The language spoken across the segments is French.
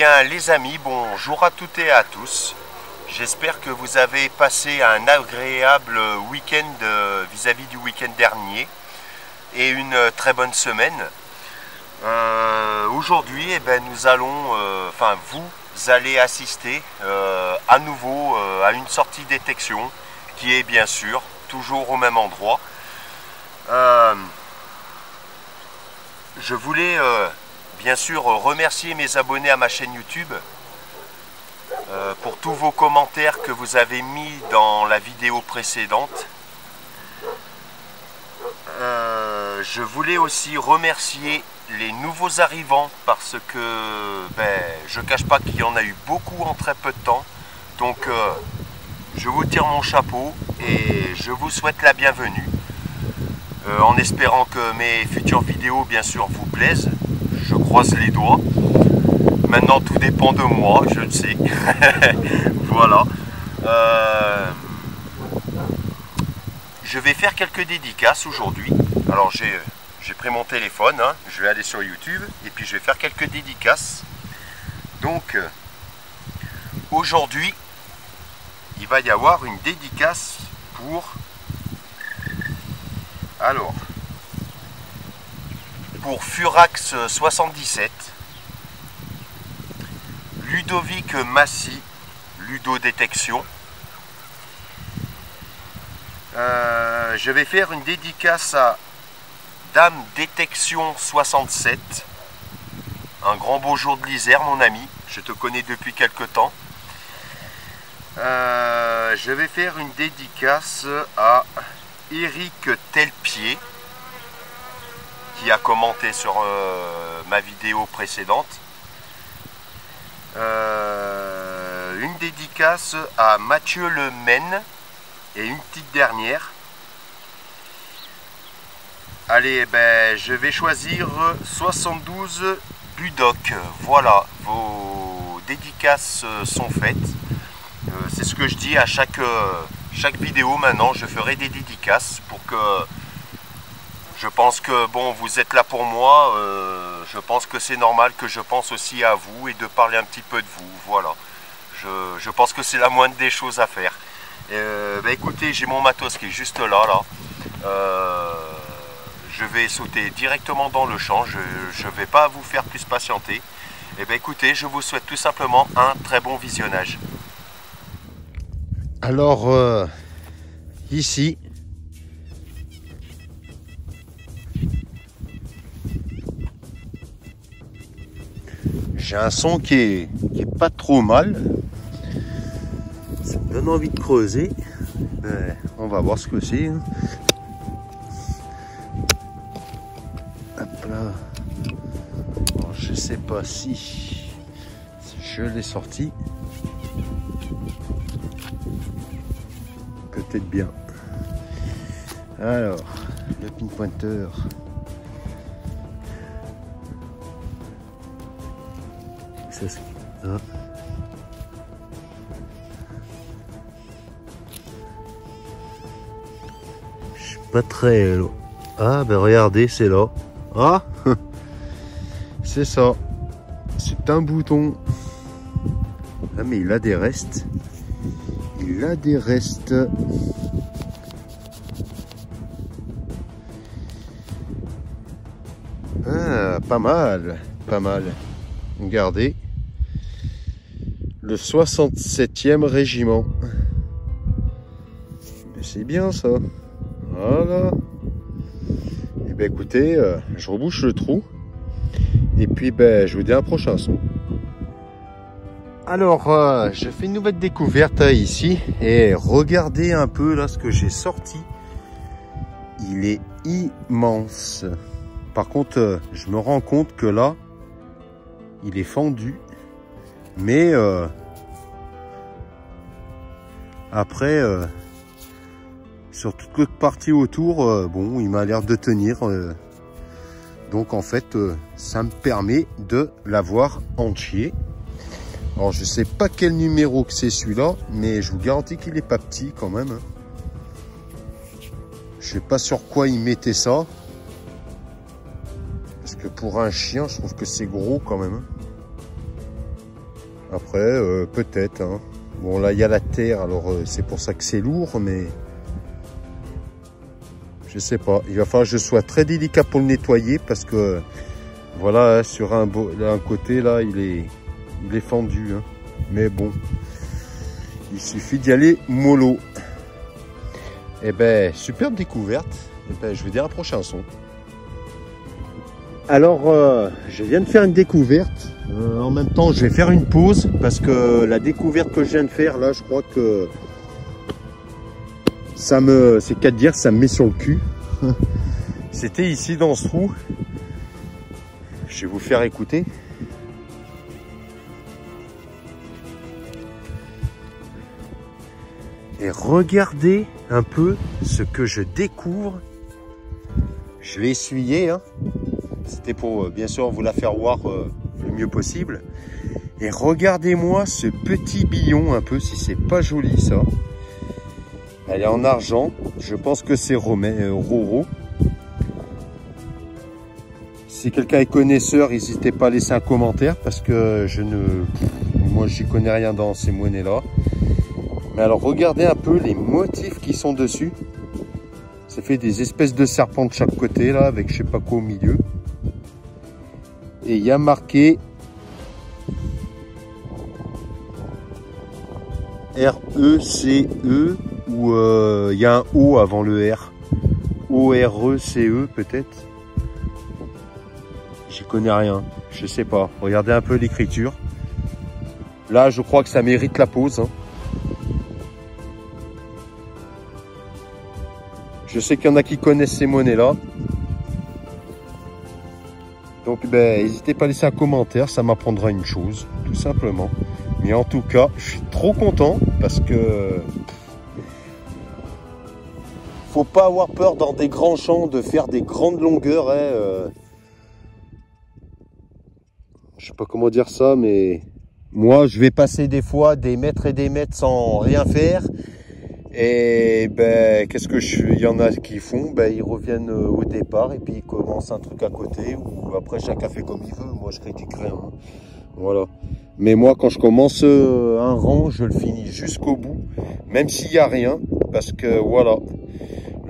bien les amis, bonjour à toutes et à tous. J'espère que vous avez passé un agréable week-end vis-à-vis du week-end dernier et une très bonne semaine. Aujourd'hui, nous allons, vous allez assister à nouveau à une sortie détection qui est bien sûr toujours au même endroit. Je voulais bien sûr remercier mes abonnés à ma chaîne YouTube pour tous vos commentaires que vous avez mis dans la vidéo précédente. Je voulais aussi remercier les nouveaux arrivants parce que je cache pas qu'il y en a eu beaucoup en très peu de temps. Donc je vous tire mon chapeau et je vous souhaite la bienvenue. En espérant que mes futures vidéos bien sûr vous plaisent. Je croise les doigts. Maintenant tout dépend de moi, je le sais. Voilà. Je vais faire quelques dédicaces aujourd'hui. Alors j'ai pris mon téléphone, hein. Je vais aller sur YouTube et puis je vais faire quelques dédicaces. Donc aujourd'hui il va y avoir une dédicace pour Furax 77, Ludovic Massy, Ludo Détection. Je vais faire une dédicace à Dame Détection 67. Un grand beau jour de l'Isère, mon ami. Je te connais depuis quelque temps. Je vais faire une dédicace à Eric Telpier qui a commenté sur ma vidéo précédente. Une dédicace à Mathieu Le Maine et une petite dernière. Allez, je vais choisir 72 Budoc. Voilà, vos dédicaces sont faites. C'est ce que je dis à chaque vidéo maintenant. Je ferai des dédicaces pour que... Je pense que bon, vous êtes là pour moi. Je pense que c'est normal que je pense aussi à vous et de parler un petit peu de vous. Voilà. Je pense que c'est la moindre des choses à faire. Écoutez, j'ai mon matos qui est juste là. Je vais sauter directement dans le champ. Je ne vais pas vous faire plus patienter. Écoutez, je vous souhaite tout simplement un très bon visionnage. Alors, ici, j'ai un son qui est pas trop mal. Ça me donne envie de creuser. On va voir ce que c'est. Hop là. Bon, je sais pas si je l'ai sorti. Peut-être bien. Alors, le pinpointer. Ça, c'est ça. Je suis pas très... Ah, regardez, c'est là. Ah, c'est ça. C'est un bouton. Ah, mais il a des restes. Il a des restes. Ah, pas mal. Pas mal. Regardez. Le 67e régiment. C'est bien ça. Voilà. Et écoutez, je rebouche le trou. Et puis je vous dis à un prochain son. Alors, je fais une nouvelle découverte ici. Et regardez un peu là ce que j'ai sorti. Il est immense. Par contre, je me rends compte que là, il est fendu. Mais après, sur toute l'autre partie autour, bon, il m'a l'air de tenir. Donc en fait, ça me permet de l'avoir entier. Alors je sais pas quel numéro que c'est celui-là, mais je vous garantis qu'il est pas petit quand même. Je sais pas sur quoi il mettait ça. Parce que pour un chien, je trouve que c'est gros quand même. Après, peut-être. Hein. Bon, là, il y a la terre, alors c'est pour ça que c'est lourd, mais je sais pas. Il va falloir que je sois très délicat pour le nettoyer parce que, voilà, sur un côté, là, il est fendu. Hein. Mais bon, il suffit d'y aller mollo. Eh ben, superbe découverte. Eh ben, je vous dis à un prochain son. Alors, je viens de faire une découverte. En même temps, je vais faire une pause parce que la découverte que je viens de faire, là, je crois que c'est qu'à dire, ça me met sur le cul. C'était ici dans ce trou. Je vais vous faire écouter. Et regardez un peu ce que je découvre. Je l'ai essuyé, hein. C'était pour, bien sûr, vous la faire voir le mieux possible. Et regardez-moi ce petit billon un peu, si c'est pas joli ça. Elle est en argent. Je pense que c'est Roro. Si quelqu'un est connaisseur, n'hésitez pas à laisser un commentaire parce que moi, j'y connais rien dans ces monnaies-là. Mais alors, regardez un peu les motifs qui sont dessus. Ça fait des espèces de serpents de chaque côté, là, avec je sais pas quoi au milieu. Et il y a marqué R-E-C-E ou il y a un O avant le R. O-R-E-C-E peut-être. J'y connais rien, je sais pas. Regardez un peu l'écriture. Là, je crois que ça mérite la pause. Hein. Je sais qu'il y en a qui connaissent ces monnaies-là. Donc, ben, n'hésitez pas à laisser un commentaire, ça m'apprendra une chose, tout simplement. Mais en tout cas, je suis trop content parce que faut pas avoir peur dans des grands champs de faire des grandes longueurs. Hein, je sais pas comment dire ça, mais moi, je vais passer des fois des mètres et des mètres sans rien faire. Et ben, qu'est-ce que il y en a qui font, ben, ils reviennent au départ et puis ils commencent un truc à côté ou après chacun fait comme il veut. Moi, je critique rien. Hein. Voilà. Mais moi, quand je commence un rang, je le finis jusqu'au bout, même s'il n'y a rien, parce que voilà.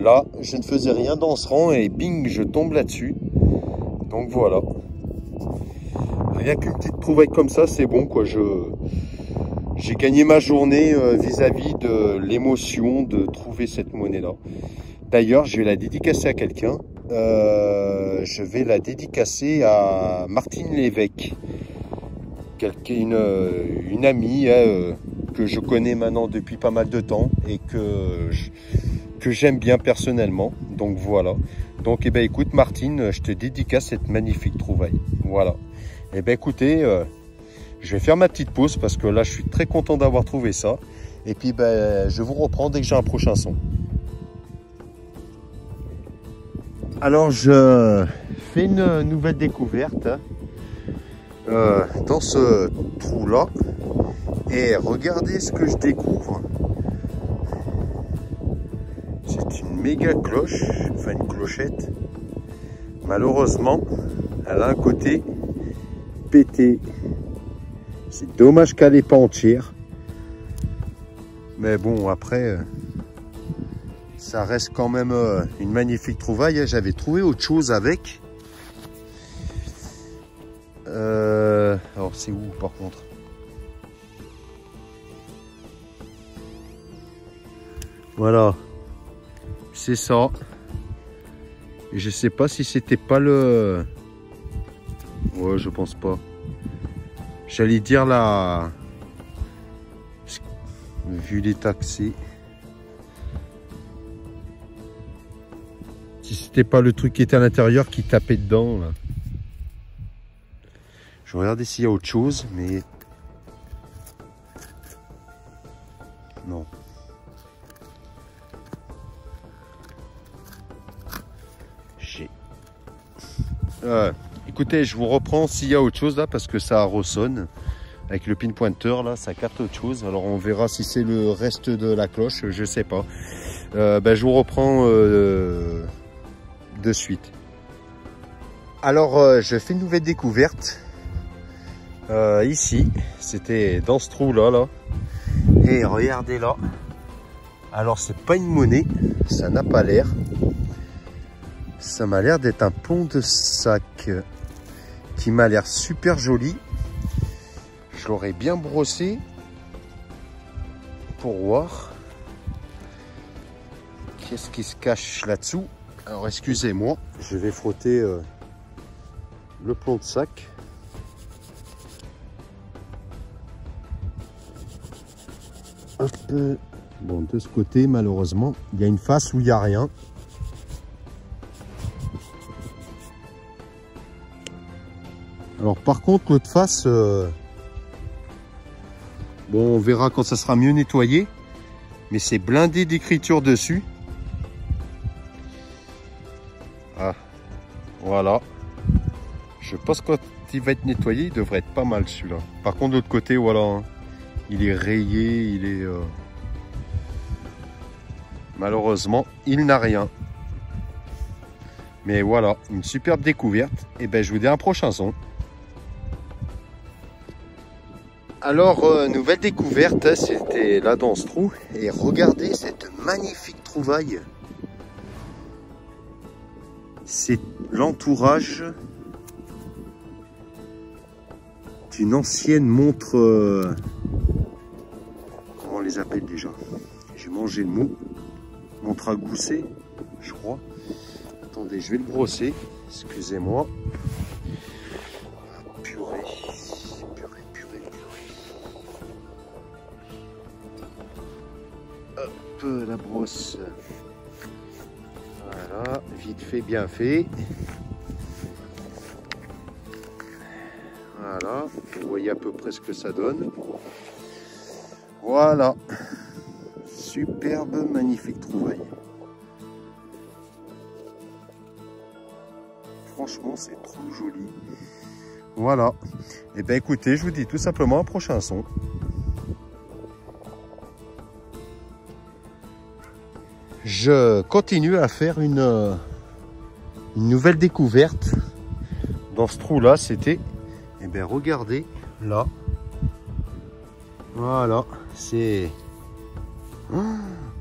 Là, je ne faisais rien dans ce rang et bing, je tombe là-dessus. Donc voilà. Rien qu'une petite trouvaille comme ça, c'est bon, quoi. J'ai gagné ma journée vis-à-vis de l'émotion de trouver cette monnaie-là. D'ailleurs, je vais la dédicacer à quelqu'un. Je vais la dédicacer à Martine Lévesque. Une amie que je connais maintenant depuis pas mal de temps et que j'aime bien personnellement. Donc voilà. Donc, eh ben, écoute Martine, je te dédicace cette magnifique trouvaille. Voilà. Eh ben, écoutez... je vais faire ma petite pause parce que là, je suis très content d'avoir trouvé ça. Et puis, ben, je vous reprends dès que j'ai un prochain son. Alors, je fais une nouvelle découverte dans ce trou-là. Et regardez ce que je découvre. C'est une méga cloche, enfin une clochette. Malheureusement, elle a un côté pété. C'est dommage qu'elle n'est pas entière. Mais bon, après, ça reste quand même une magnifique trouvaille. J'avais trouvé autre chose avec. Alors, c'est où par contre? Voilà. C'est ça. Et je sais pas si c'était pas le... Ouais, je pense pas. J'allais dire la... Vu les taxés. Si c'était pas le truc qui était à l'intérieur qui tapait dedans, là. Je vais regarder s'il y a autre chose, mais... Non. Écoutez, je vous reprends s'il y a autre chose là, parce que ça ressonne. Avec le pinpointer là, ça capte autre chose. Alors on verra si c'est le reste de la cloche, je sais pas. Ben, je vous reprends de suite. Alors je fais une nouvelle découverte. Ici, c'était dans ce trou là. Et regardez là. Alors c'est pas une monnaie, ça n'a pas l'air. Ça m'a l'air d'être un pont de sac qui m'a l'air super joli. Je l'aurais bien brossé pour voir qu'est-ce qui se cache là-dessous. Alors excusez-moi, je vais frotter le pont de sac. Hop. Bon, de ce côté, malheureusement, il y a une face où il n'y a rien. Alors par contre, l'autre face, bon, on verra quand ça sera mieux nettoyé. Mais c'est blindé d'écriture dessus. Ah, voilà. Je pense que quand il va être nettoyé, il devrait être pas mal celui-là. Par contre, de l'autre côté, voilà, hein, il est rayé, il est... Malheureusement, il n'a rien. Mais voilà, une superbe découverte. Et ben, je vous dis à un prochain son. Alors, nouvelle découverte, c'était là dans ce trou. Et regardez cette magnifique trouvaille. C'est l'entourage d'une ancienne montre. Comment on les appelle déjà? J'ai mangé le mot. Montre à gousset, je crois. Attendez, je vais le brosser. Excusez-moi. Purée. Hop, la brosse. Voilà, vite fait, bien fait. Voilà, vous voyez à peu près ce que ça donne. Voilà. Superbe, magnifique trouvaille. Franchement, c'est trop joli. Voilà. Et bien écoutez, je vous dis tout simplement un prochain son. Je continue à faire une nouvelle découverte. Dans ce trou là, c'était... Et bien regardez, là. Voilà, c'est...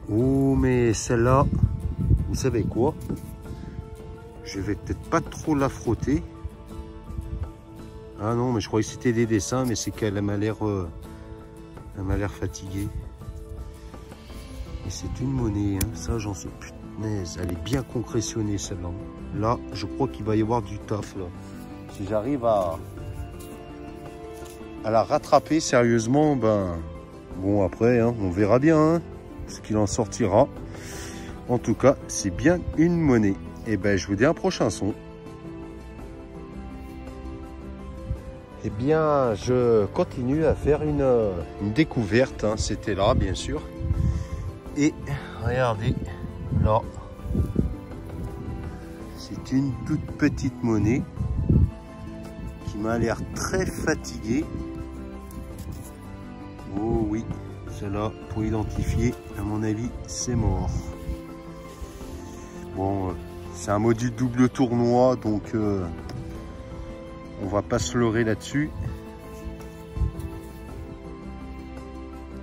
Oh, mais celle-là, vous savez quoi? Je vais peut-être pas trop la frotter. Ah non, mais je croyais que c'était des dessins, mais c'est qu'elle m'a l'air fatiguée. Et c'est une monnaie, hein. Ça j'en sais punaise. Elle est bien concrétionnée celle-là. Là, je crois qu'il va y avoir du taf là. Si j'arrive à la rattraper sérieusement, ben bon après, hein, on verra bien. Hein, ce qu'il en sortira. En tout cas, c'est bien une monnaie. Et ben, je vous dis un prochain son. Eh bien, je continue à faire une découverte. Hein. C'était là, bien sûr. Et regardez, là, c'est une toute petite monnaie qui m'a l'air très fatiguée. Oh oui. Cela, pour identifier, à mon avis, c'est mort. Bon, c'est un module double tournoi, donc on va pas se leurrer là-dessus.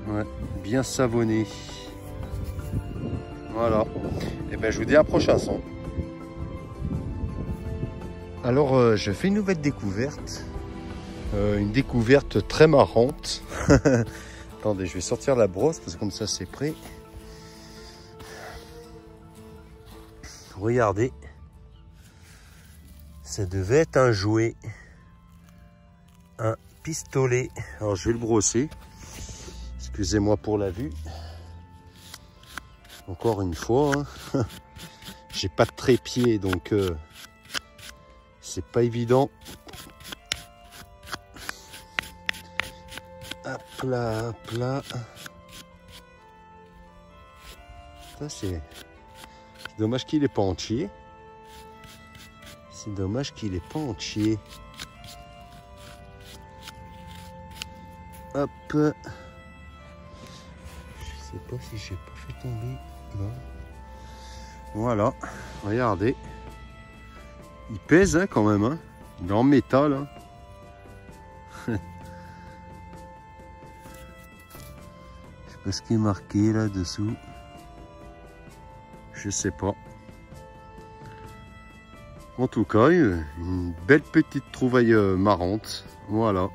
Ouais, bien savonné. Voilà. Et ben, je vous dis à un prochain son. Alors, je fais une nouvelle découverte. Une découverte très marrante. Attendez, je vais sortir la brosse parce que comme ça c'est prêt. Regardez. Ça devait être un jouet. Un pistolet. Alors je vais le brosser. Excusez-moi pour la vue. Encore une fois. Hein. J'ai pas de trépied donc c'est pas évident. Hop là, hop là. Ça c'est dommage qu'il n'est pas entier. C'est dommage qu'il n'est pas entier. Hop. Je sais pas si j'ai pas fait tomber là. Voilà, regardez. Il pèse hein, quand même. Hein. Il est en métal. Hein. ce qui est marqué là-dessous. Je sais pas. En tout cas, une belle petite trouvaille marrante. Voilà.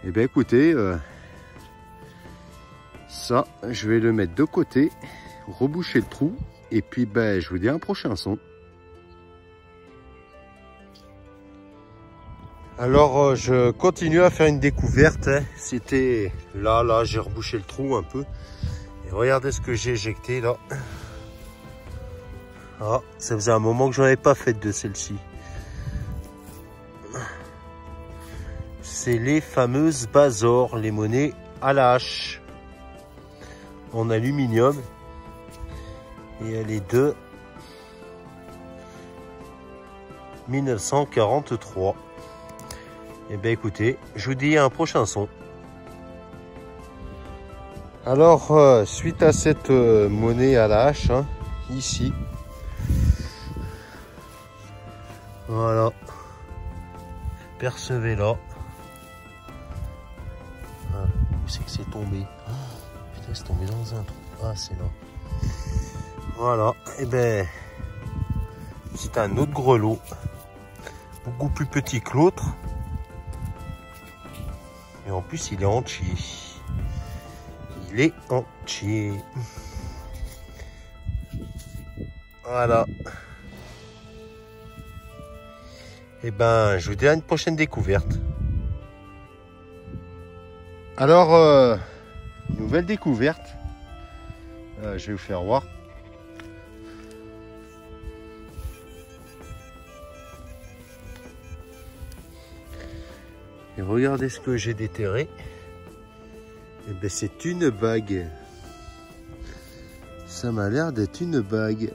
Et bien écoutez, ça, je vais le mettre de côté, reboucher le trou. Et puis ben, je vous dis à un prochain son. Alors je continue à faire une découverte. C'était là, j'ai rebouché le trou un peu. Et regardez ce que j'ai éjecté là. Ah, ça faisait un moment que j'en avais pas fait de celle-ci. C'est les fameuses Bazor, les monnaies à la hache en aluminium. Et elle est de 1943. Et bien écoutez, je vous dis à un prochain son. Alors, suite à cette monnaie à la hache, hein, ici, voilà, percevez là. Ah, où c'est que c'est tombé? Oh, putain, c'est tombé dans un trou. Ah, c'est là. Voilà, et ben, c'est un autre grelot, beaucoup plus petit que l'autre. Et en plus, il est entier. Il est entier. Voilà. Et ben, je vous dis à une prochaine découverte. Alors, nouvelle découverte. Je vais vous faire voir. Et regardez ce que j'ai déterré. Et ben c'est une bague. Ça m'a l'air d'être une bague.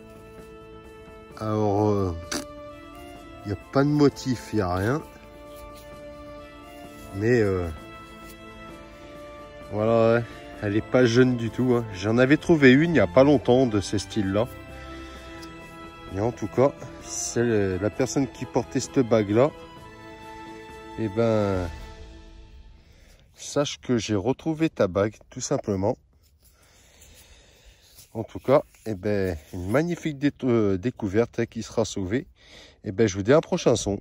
Alors, il n'y a pas de motif, il n'y a rien. Mais voilà, elle n'est pas jeune du tout. Hein. J'en avais trouvé une il n'y a pas longtemps de ce style-là. Et en tout cas, c'est la personne qui portait cette bague-là. Eh ben, sache que j'ai retrouvé ta bague, tout simplement. En tout cas, eh ben, une magnifique découverte qui sera sauvée. Eh ben, je vous dis à un prochain son.